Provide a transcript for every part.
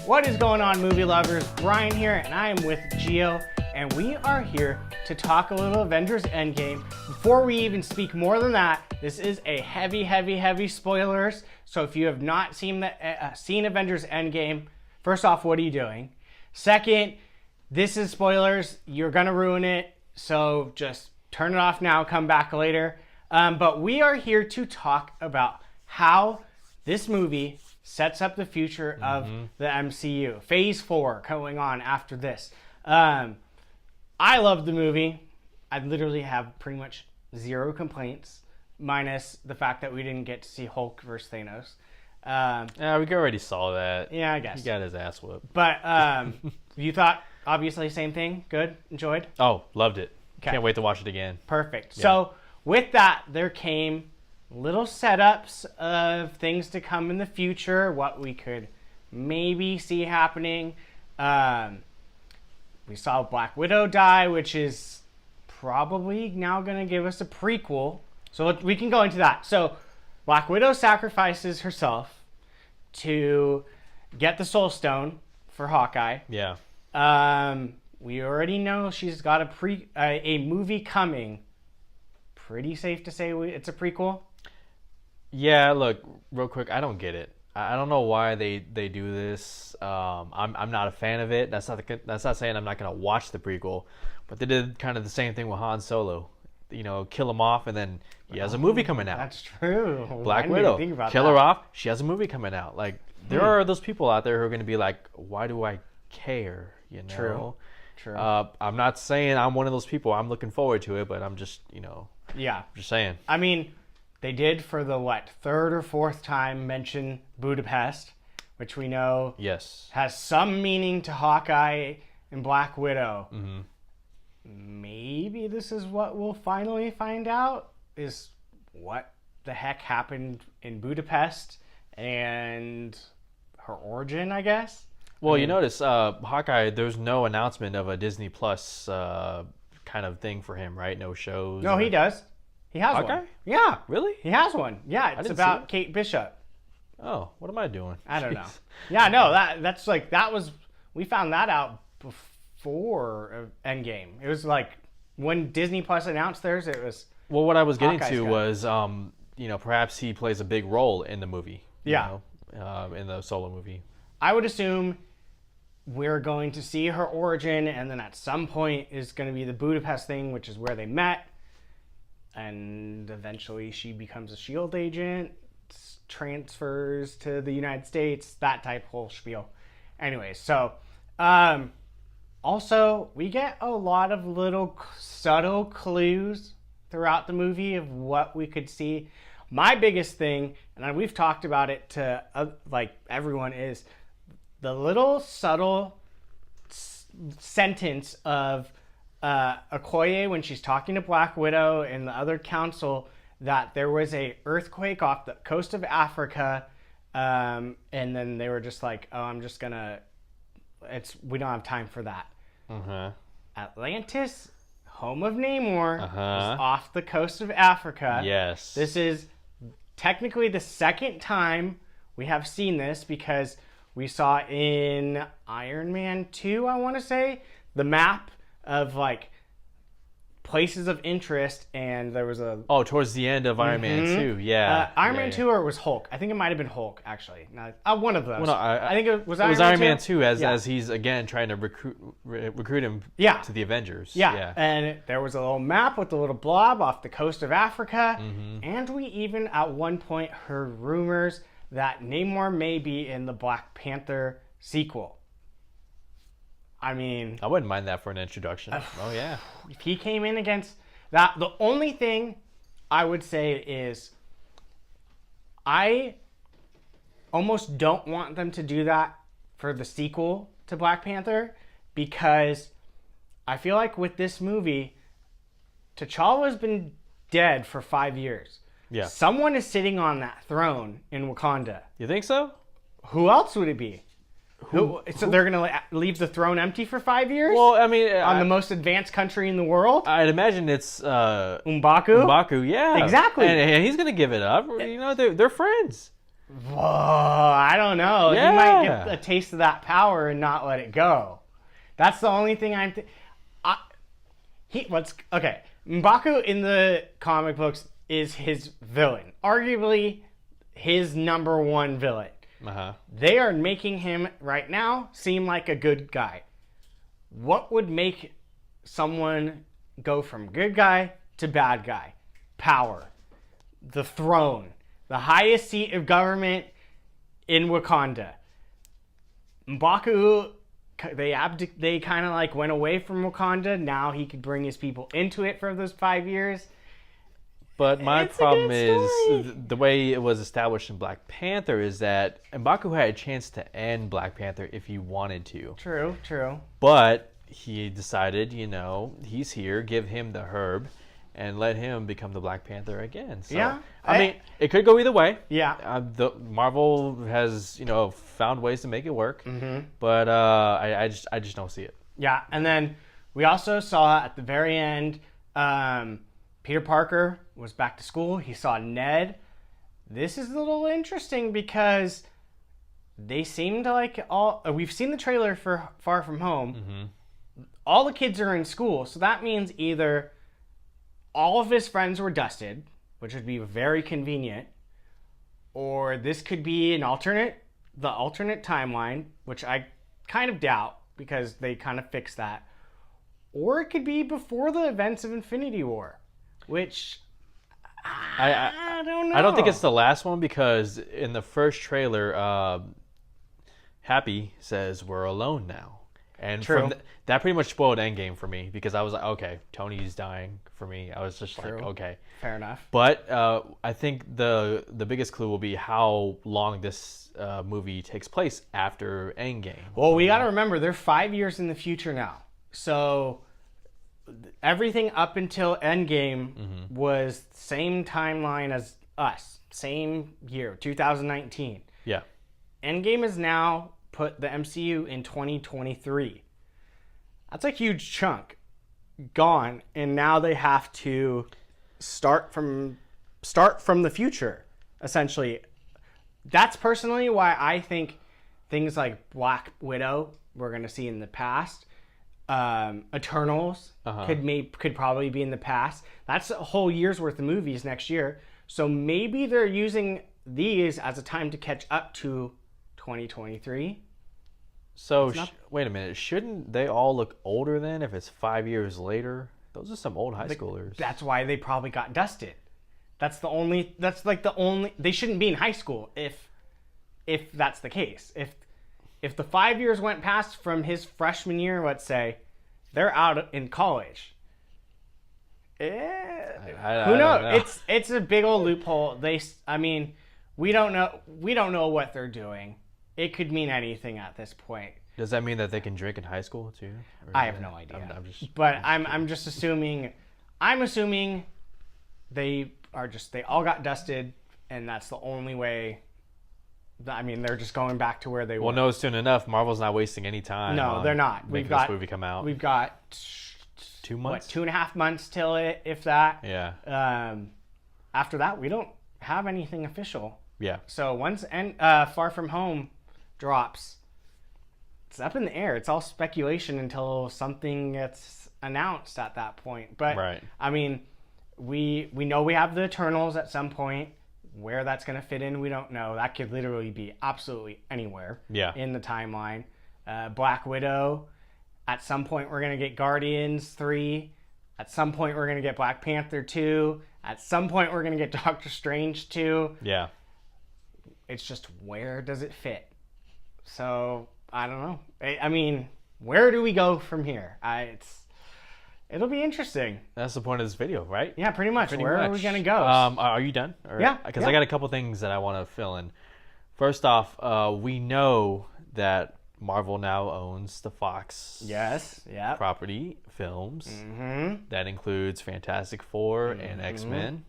What is going on, movie lovers? Brian here, and I am with Gio, and we are here to talk a little Avengers Endgame. Before we even speak more than that, this is a heavy spoilers. So if you have not seen Avengers Endgame, first off, what are you doing? Second, this is spoilers. You're gonna ruin it, so just turn it off now. Come back later. But we are here to talk about how this movie sets up the future of the MCU. Phase 4 going on after this. I love the movie. I literally have pretty much zero complaints, minus the fact that we didn't get to see Hulk versus Thanos. Yeah, we already saw that. Yeah, I guess. He got his ass whooped. But you thought, obviously, same thing? Good? Enjoyed? Oh, loved it. Okay. Can't wait to watch it again. Perfect. Yeah. So with that, there came little setups of things to come in the future, what we could maybe see happening. We saw Black Widow die, which is probably now going to give us a prequel. So we can go into that. So Black Widow sacrifices herself to get the Soul Stone for Hawkeye. Yeah. We already know she's got a movie coming. Pretty safe to say it's a prequel. Yeah, look, real quick, I don't get it. I don't know why they do this. I'm not a fan of it. That's not saying I'm not gonna watch the prequel, but they did kind of the same thing with Han Solo. You know, kill him off, and then he has a movie coming out. That's true. Black Widow, kill her off. She has a movie coming out. Like there are those people out there who are gonna be like, why do I care? You know. True. I'm not saying I'm one of those people. I'm looking forward to it, but I'm just just saying. I mean, they did for the third or fourth time mention Budapest, which we know has some meaning to Hawkeye and Black Widow. Mm-hmm. Maybe this is what we'll finally find out, is what the heck happened in Budapest and her origin, I guess. Well, you notice Hawkeye, there's no announcement of a Disney Plus kind of thing for him, right? No shows. No, he does. He has Hawkeye? one. Yeah. Really? He has one. Yeah, it's about Kate Bishop. Oh, what am I doing? I don't know. Yeah, no, we found that out before Endgame. It was like when Disney Plus announced theirs, it was... Well, what I was getting to was, perhaps he plays a big role in the movie. Yeah. In the solo movie. I would assume we're going to see her origin, and then at some point is going to be the Budapest thing, which is where they met. And eventually she becomes a S.H.I.E.L.D. agent, transfers to the United States, that type whole spiel. Anyway, so also we get a lot of little subtle clues throughout the movie of what we could see. My biggest thing, and we've talked about it to everyone, is the little subtle sentence of Okoye when she's talking to Black Widow and the other council, that there was a earthquake off the coast of Africa, and then they were just like, oh, we don't have time for that. Atlantis, home of Namor, is off the coast of Africa. Yes. This is technically the second time we have seen this, because we saw in Iron Man 2, I want to say, the map of places of interest, and there was towards the end of Iron Man 2, yeah. Iron Man 2, or it was Hulk. I think it might have been Hulk, actually. One of those. Well, no, I think it was Iron Man 2 as he's again trying to recruit him to the Avengers. Yeah, and there was a little map with a little blob off the coast of Africa, and we even at one point heard rumors that Namor may be in the Black Panther sequel. I mean, I wouldn't mind that for an introduction. Oh yeah. If he came in against that, the only thing I would say is I almost don't want them to do that for the sequel to Black Panther, because I feel like with this movie, T'Challa's been dead for 5 years. Yeah. Someone is sitting on that throne in Wakanda. You think so? Who else would it be? So they're going to leave the throne empty for 5 years? Well, I mean... on the most advanced country in the world? I'd imagine it's... M'Baku? M'Baku, yeah. Exactly. And he's going to give it up. You know, they're friends. Whoa, I don't know. Yeah. He might get a taste of that power and not let it go. That's the only thing I'm. Okay? M'Baku in the comic books is his villain, arguably his number one villain. They are making him right now seem like a good guy. What would make someone go from good guy to bad guy? Power, the throne, the highest seat of government in Wakanda. M'Baku, they kind of like went away from Wakanda. Now he could bring his people into it for those 5 years. But my problem is the way it was established in Black Panther is that M'Baku had a chance to end Black Panther if he wanted to. True. But he decided, he's here, give him the herb, and let him become the Black Panther again. So, yeah. I mean, it could go either way. Yeah. Marvel has, found ways to make it work. But I just don't see it. Yeah, and then we also saw at the very end, Peter Parker was back to school. He saw Ned. This is a little interesting because they seem to like we've seen the trailer for Far From Home. All the kids are in school, so that means either all of his friends were dusted, which would be very convenient, or this could be the alternate timeline, which I kind of doubt because they kind of fixed that, or it could be before the events of Infinity War. Which I don't know. I don't think it's the last one because in the first trailer, Happy says we're alone now, and that pretty much spoiled Endgame for me because I was like, okay, Tony's dying for me. I was just like, okay, fair enough. But I think the biggest clue will be how long this movie takes place after Endgame. Well, we got to remember they're 5 years in the future now, so. Everything up until Endgame was same timeline as us, same year, 2019. Yeah. Endgame has now put the MCU in 2023. That's a huge chunk gone, and now they have to start from the future, essentially. That's personally why I think things like Black Widow we're going to see in the past. Eternals could probably be in the past. That's a whole year's worth of movies next year. So maybe they're using these as a time to catch up to 2023. So wait a minute. Shouldn't they all look older then if it's 5 years later? Those are some old high schoolers. That's why they probably got dusted. That's the only. They shouldn't be in high school if that's the case. If the 5 years went past from his freshman year, let's say, they're out in college. Who knows? It's a big old loophole. We don't know what they're doing. It could mean anything at this point. Does that mean that they can drink in high school too? I have no idea. I'm just assuming. I'm assuming they all got dusted, and that's the only way. They're just going back to where they were. Well, no, soon enough. Marvel's not wasting any time. No, they're not. Making this movie come out. We've got 2 months, 2.5 months till it, if that. Yeah. After that, we don't have anything official. Yeah. So once Far From Home drops, it's up in the air. It's all speculation until something gets announced at that point. But right. We know we have the Eternals at some point. Where that's going to fit in, we don't know. That could literally be absolutely anywhere in the timeline. Black Widow. At some point, we're going to get Guardians 3. At some point, we're going to get Black Panther 2. At some point, we're going to get Doctor Strange 2. Yeah. It's just where does it fit? So, I don't know. Where do we go from here? It'll be interesting. That's the point of this video, right? Yeah, pretty much. Where are we going to go? Are you done? Yeah. Because I got a couple things that I want to fill in. First off, we know that Marvel now owns the Fox property films. Mm-hmm. That includes Fantastic Four and X-Men.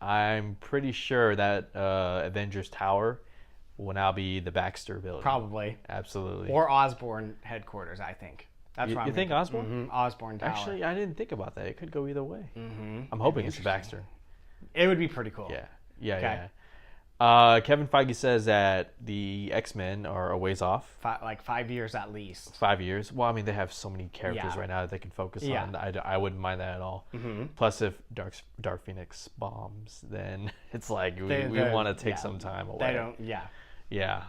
I'm pretty sure that Avengers Tower will now be the Baxter building. Probably. Absolutely. Or Osborn headquarters, I think. That's you think Osborn? Mm-hmm. Osborn Tower. Actually, I didn't think about that. It could go either way. Mm-hmm. I'm hoping it's Baxter. It would be pretty cool. Yeah. Kevin Feige says that the X-Men are a ways off. Like 5 years at least. 5 years. Well, I mean, they have so many characters Yeah. right now that they can focus Yeah. on. I wouldn't mind that at all. Mm-hmm. Plus, if Dark Phoenix bombs, then it's like we want to take some time away. They don't. Yeah. Yeah.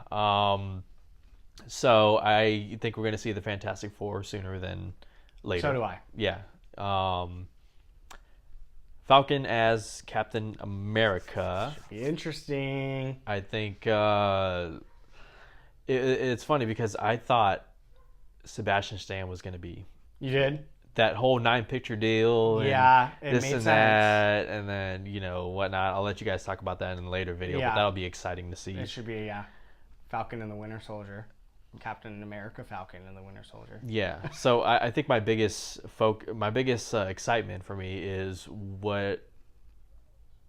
So I think we're going to see the Fantastic Four sooner than later. So do I. Yeah. Falcon as Captain America. Be interesting. I think it's funny because I thought Sebastian Stan was going to be You did? that whole 9-picture deal. Yeah, it this made and sense. that, and then whatnot. I'll let you guys talk about that in a later video, Yeah. but that'll be exciting to see. It should be Falcon and the Winter Soldier, Captain America, Falcon and the Winter Soldier. Yeah. So I think my biggest excitement for me is what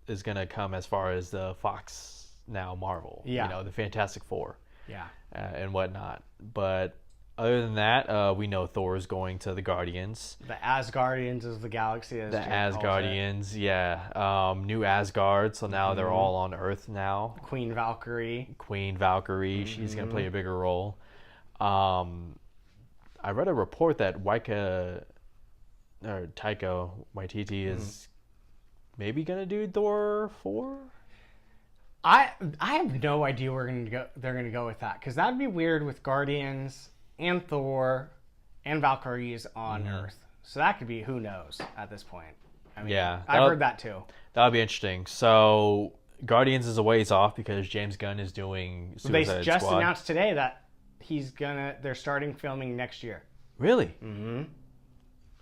is going to come as far as the Fox now Marvel. Yeah. The Fantastic Four. Yeah. And whatnot. But other than that, we know Thor is going to the Guardians. The Asgardians of the Galaxy. As The Jake calls it. Asgardians, yeah. New Asgard, so now they're all on Earth now. Queen Valkyrie. Queen Valkyrie, she's going to play a bigger role. I read a report that Taika Waititi is maybe going to do Thor 4? I have no idea they're gonna go with that, because that'd be weird with Guardians and Thor and Valkyries on Earth. So that could be, who knows at this point. I mean, Yeah, I've heard that too. That'll be interesting. So Guardians is a ways off because James Gunn is doing They Suicide just Squad. announced today that they're starting filming next year. Really? Mm-hmm.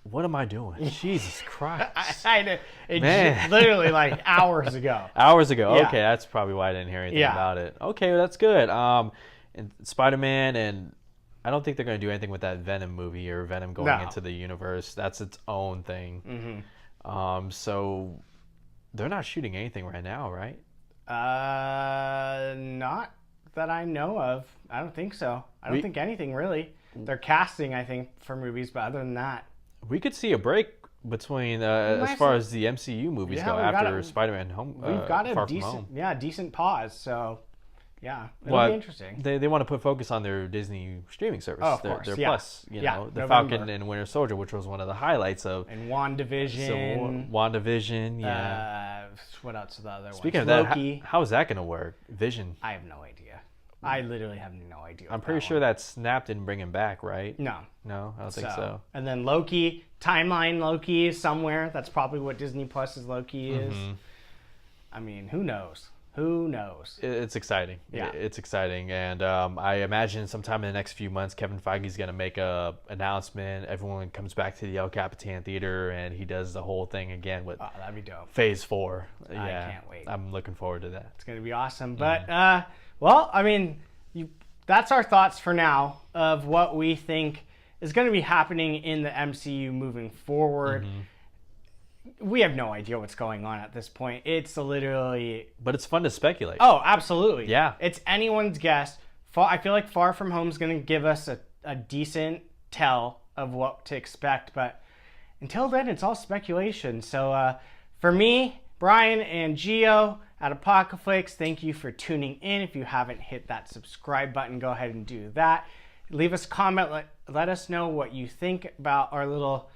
What am I doing? Jesus Christ. I know. Man. Literally like hours ago. Hours ago. Yeah. Okay, that's probably why I didn't hear anything Yeah. about it. Okay, well, that's good. And Spider-Man, and I don't think they're going to do anything with that Venom movie or Venom going into the universe. That's its own thing. Mm-hmm. So they're not shooting anything right now, right? Not that I know of. I don't think so. I don't think anything really. They're casting, I think, for movies, but other than that, We could see a break between as far as the MCU movies go after Spider-Man we've got a Far decent, From Home. decent pause. So, yeah, it'll be interesting. They want to put focus on their Disney streaming service. Oh, of course, their yeah. Plus, the November. Falcon and Winter Soldier, which was one of the highlights of. And WandaVision. WandaVision, yeah. What else are the other Speaking ones? of that, Loki. how is that going to work? Vision. I have no idea. I literally have no idea. I'm pretty sure that Snap didn't bring him back, right? No. No, I don't think so. And then Loki, timeline Loki is somewhere. That's probably what Disney Plus's Loki is. I mean, who knows? Who knows? It's exciting. Yeah. It's exciting. And I imagine sometime in the next few months, Kevin Feige's going to make a announcement. Everyone comes back to the El Capitan Theater, and he does the whole thing again with Oh, that'd be dope. Phase 4. I can't wait. I'm looking forward to that. It's going to be awesome. But, well, I mean, that's our thoughts for now of what we think is going to be happening in the MCU moving forward. We have no idea what's going on at this point. It's literally... But it's fun to speculate. Oh, absolutely. Yeah. It's anyone's guess. I feel like Far From Home is going to give us a decent tell of what to expect. But until then, it's all speculation. So for me, Brian and Gio at Apocaflix, thank you for tuning in. If you haven't hit that subscribe button, go ahead and do that. Leave us a comment. Let us know what you think about our little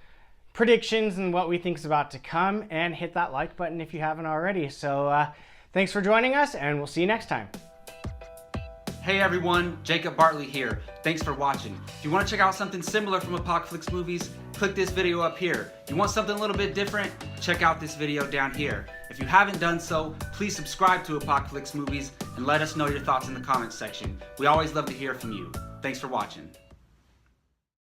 predictions and what we think is about to come. And hit that like button if you haven't already. So thanks for joining us, and we'll see you next time. Hey everyone, Jacob Bartley here. Thanks for watching. If you want to check out something similar from Apocaflix movies, click this video up here. If you want something a little bit different, check out this video down here. If you haven't done so, please subscribe to Apocaflix movies and let us know your thoughts in the comments section. We always love to hear from you. Thanks for watching.